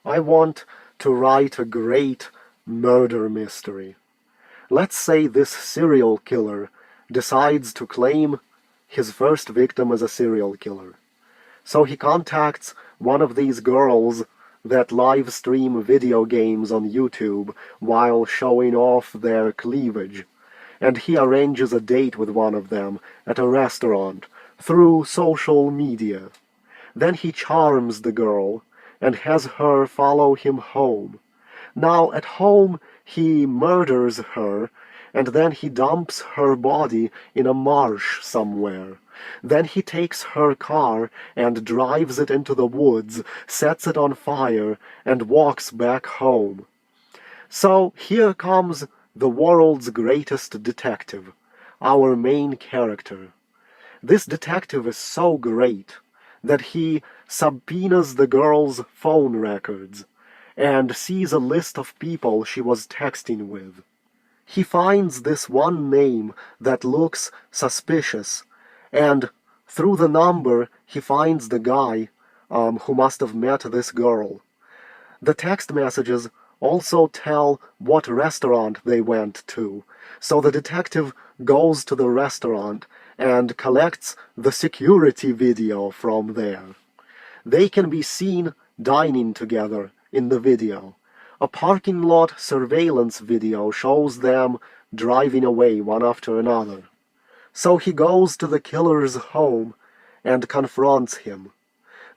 I want to write a great murder mystery. Let's say this serial killer decides to claim his first victim as a serial killer. So he contacts one of these girls that live stream video games on YouTube while showing off their cleavage, and he arranges a date with one of them at a restaurant through social media. Then he charms the girl and has her follow him home. Now at home he murders her, and then he dumps her body in a marsh somewhere. Then he takes her car and drives it into the woods, sets it on fire, and walks back home. So here comes the world's greatest detective, our main character. This detective is so great that he subpoenas the girl's phone records and sees a list of people she was texting with. He finds this one name that looks suspicious, and through the number he finds the guy who must have met this girl. The text messages also tell what restaurant they went to, so the detective goes to the restaurant and collects the security video from there. They can be seen dining together in the video. A parking lot surveillance video shows them driving away one after another. So he goes to the killer's home and confronts him.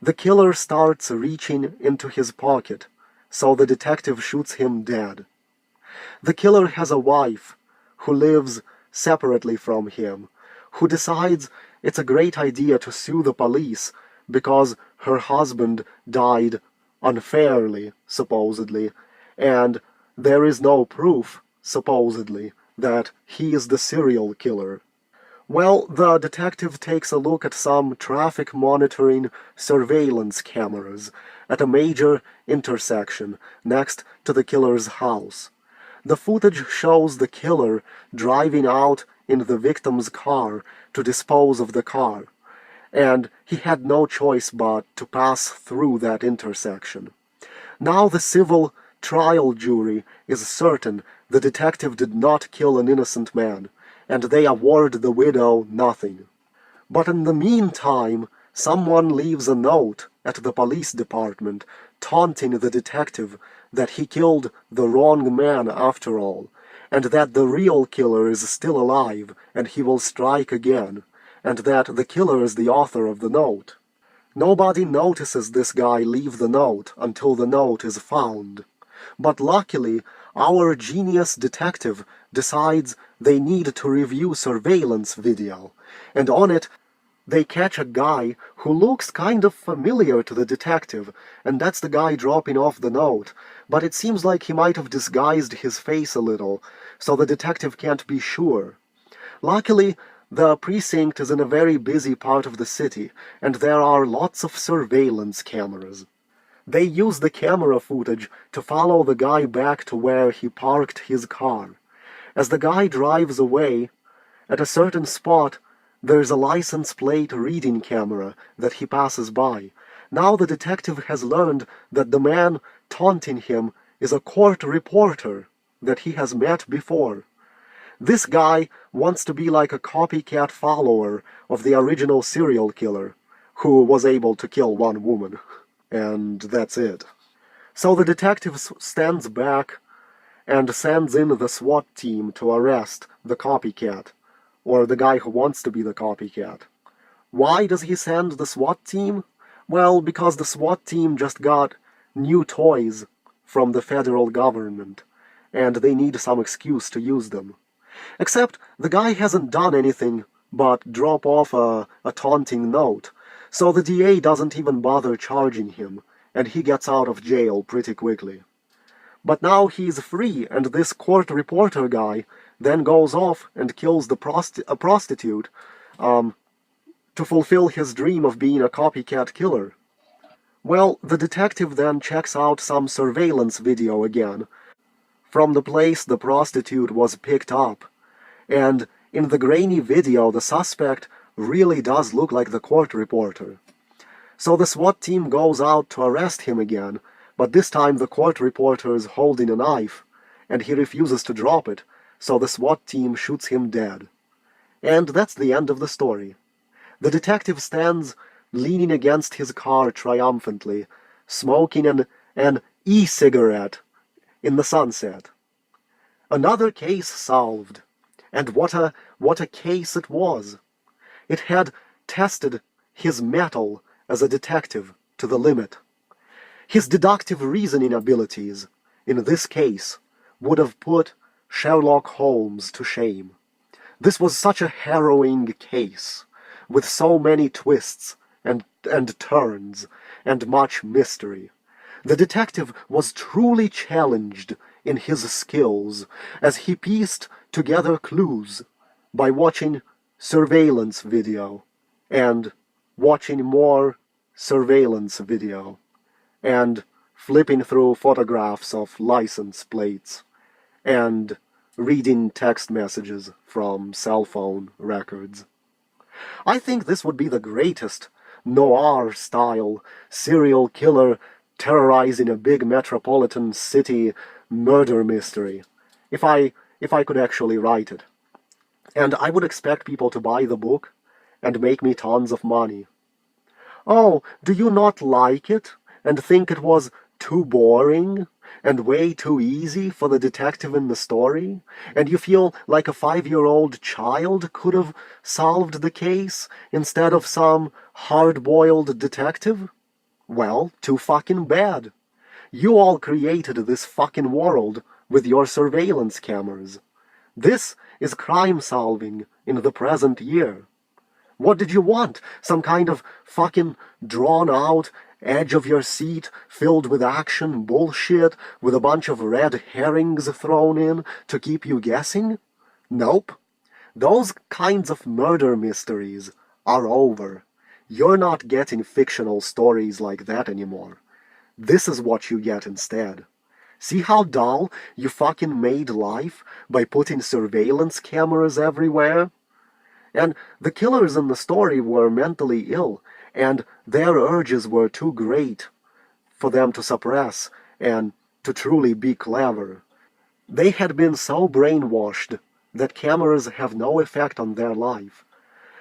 The killer starts reaching into his pocket, so the detective shoots him dead. The killer has a wife who lives separately from him, who decides it's a great idea to sue the police because her husband died unfairly, supposedly, and there is no proof, supposedly, that he is the serial killer. Well, the detective takes a look at some traffic monitoring surveillance cameras at a major intersection next to the killer's house. The footage shows the killer driving out in the victim's car to dispose of the car, and he had no choice but to pass through that intersection. Now the civil trial jury is certain the detective did not kill an innocent man, and they award the widow nothing. But in the meantime, someone leaves a note at the police department taunting the detective that he killed the wrong man after all, and that the real killer is still alive and he will strike again, and that the killer is the author of the note. Nobody notices this guy leave the note until the note is found. But luckily, our genius detective decides they need to review surveillance video, and on it they catch a guy who looks kind of familiar to the detective, and that's the guy dropping off the note, but it seems like he might have disguised his face a little, so the detective can't be sure. Luckily, the precinct is in a very busy part of the city, and there are lots of surveillance cameras. They use the camera footage to follow the guy back to where he parked his car. As the guy drives away, at a certain spot, there's a license plate reading camera that he passes by. Now the detective has learned that the man taunting him is a court reporter that he has met before. This guy wants to be like a copycat follower of the original serial killer, who was able to kill one woman. And that's it. So the detective stands back and sends in the SWAT team to arrest the copycat, or the guy who wants to be the copycat. Why does he send the SWAT team? Well, because the SWAT team just got new toys from the federal government, and they need some excuse to use them. Except the guy hasn't done anything but drop off a taunting note, so the DA doesn't even bother charging him, and he gets out of jail pretty quickly. But now he's free, and this court reporter guy then goes off and kills a prostitute to fulfill his dream of being a copycat killer. Well, the detective then checks out some surveillance video again from the place the prostitute was picked up, and in the grainy video the suspect really does look like the court reporter. So the SWAT team goes out to arrest him again, But this time the court reporter is holding a knife, and he refuses to drop it, so the SWAT team shoots him dead. And that's the end of the story. The detective stands leaning against his car triumphantly, smoking an e-cigarette in the sunset. Another case solved. And what a case it was. It had tested his mettle as a detective to the limit. His deductive reasoning abilities, in this case, would have put Sherlock Holmes to shame. This was such a harrowing case, with so many twists and turns, and much mystery. The detective was truly challenged in his skills as he pieced together clues by watching surveillance video, and watching more surveillance video, and flipping through photographs of license plates, and reading text messages from cell phone records. I think this would be the greatest noir-style serial killer terrorizing a big metropolitan city murder mystery, if I could actually write it. And I would expect people to buy the book and make me tons of money. Oh, do you not like it and think it was too boring and way too easy for the detective in the story, and you feel like a 5-year-old child could have solved the case instead of some hard-boiled detective? Well, too fucking bad. You all created this fucking world with your surveillance cameras. This is crime solving in the present year. What did you want? Some kind of fucking drawn-out, edge-of-your-seat, filled with action bullshit with a bunch of red herrings thrown in to keep you guessing? Nope. Those kinds of murder mysteries are over. You're not getting fictional stories like that anymore. This is what you get instead. See how dull you fucking made life by putting surveillance cameras everywhere? And the killers in the story were mentally ill, and their urges were too great for them to suppress and to truly be clever. They had been so brainwashed that cameras have no effect on their life,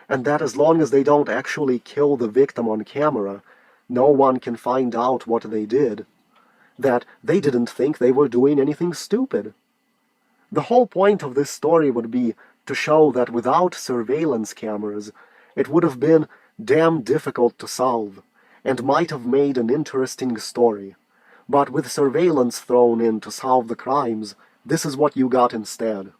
and that as long as they don't actually kill the victim on camera, no one can find out what they did, that they didn't think they were doing anything stupid. The whole point of this story would be to show that without surveillance cameras, it would have been damn difficult to solve, and might have made an interesting story. But with surveillance thrown in to solve the crimes, this is what you got instead.